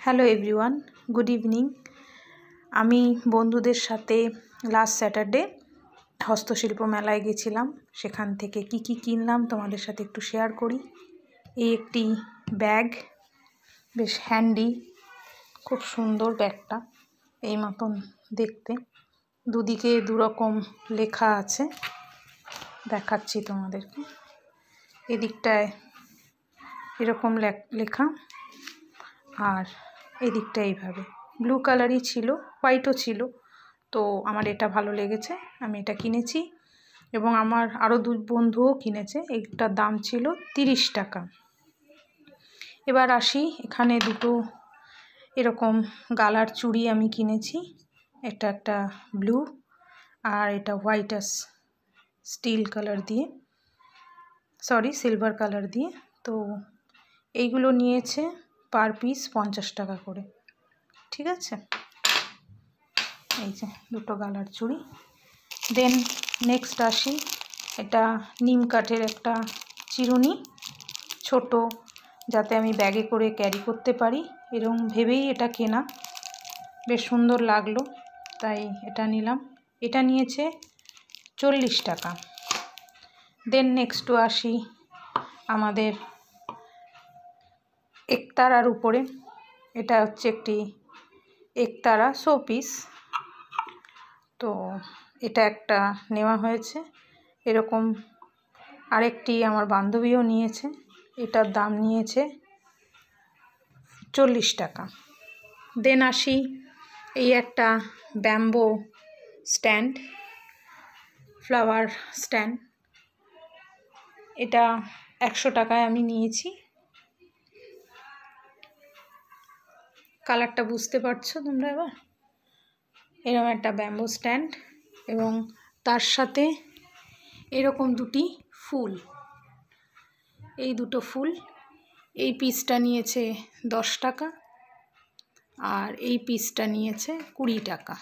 Hello everyone, good evening. আমি বন্ধুদের সাথে লাস্ট স্যাটারডে হস্তশিল্প মেলায় গেছিলাম। সেখান থেকে কি কিনলাম তোমাদের সাথে একটু শেয়ার করি। এই একটি ব্যাগ, বেশ হ্যান্ডি, খুব সুন্দর ব্যাগটা, এই মতন দেখতে। দুদিকে দুরকম লেখা আছে, দেখাচ্ছি তোমাদেরকে। এদিকটায় এরকম লেখা, আর এদিকটা এইভাবে ব্লু কালারই ছিল, হোয়াইটও ছিল। তো আমার এটা ভালো লেগেছে, আমি এটা কিনেছি এবং আমার আরও দুই বন্ধুও কিনেছে। এইটার দাম ছিল 30 টাকা। এবার আসি, এখানে দুটো এরকম গালার চুড়ি আমি কিনেছি। এটা একটা ব্লু আর এটা হোয়াইট আর স্টিল কালার দিয়ে, সিলভার কালার দিয়ে। তো এইগুলো নিয়েছে পার পিস 50 টাকা করে, ঠিক আছে। এই যে দুটো গালার চুড়ি। দেন নেক্সট আসি, এটা নিম কাঠের একটা চিরুনি, ছোট, যাতে আমি ব্যাগে করে ক্যারি করতে পারি, এরকম ভেবেই এটা কেনা। বেশ সুন্দর লাগলো, তাই এটা নিলাম। এটা নিয়েছে 40 টাকা। দেন নেক্সটও আসি আমাদের একতারার উপরে। এটা হচ্ছে একটি একতারা শোপিস। তো এটা একটা নেওয়া হয়েছে, এরকম আরেকটি আমার বান্ধবীও নিয়েছে। এটার দাম নিয়েছে 40 টাকা। দেন আসি, এই একটা ব্যাম্বো স্ট্যান্ড, ফ্লাওয়ার স্ট্যান্ড। এটা 100 টাকায় আমি নিয়েছি। কালারটা বুঝতে পারছো তোমরা এবার? এরকম একটা ব্যাম্বো স্ট্যান্ড এবং তার সাথে এরকম দুটি ফুল, এই দুটো ফুল। এই পিসটা নিয়েছে 10 টাকা আর এই পিসটা নিয়েছে 20 টাকা।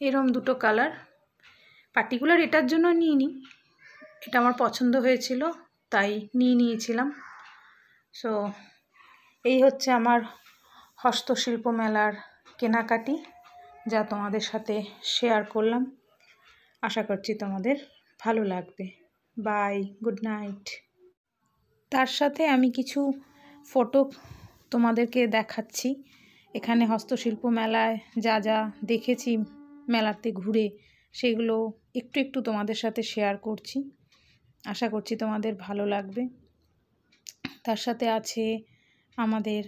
এরকম দুটো কালার, পার্টিকুলার এটার জন্য নিইনি, এটা আমার পছন্দ হয়েছিল তাই নিয়েছিলাম। সো এই হচ্ছে আমার হস্তশিল্প মেলার কেনাকাটি, যা তোমাদের সাথে শেয়ার করলাম। আশা করছি তোমাদের ভালো লাগবে। Bye, good night. তার সাথে আমি কিছু ফটো তোমাদেরকে দেখাচ্ছি। এখানে হস্তশিল্প মেলায় যা যা দেখেছি মেলাতে ঘুরে, সেগুলো একটু তোমাদের সাথে শেয়ার করছি। আশা করছি তোমাদের ভালো লাগবে। তার সাথে আছে আমাদের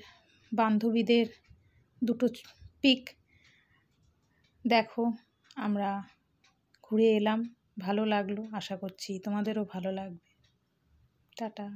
বান্ধবীদের দুটো পিক। দেখো, আমরা ঘুরে এলাম, ভালো লাগলো। আশা করছি তোমাদেরও ভালো লাগবে। টাটা।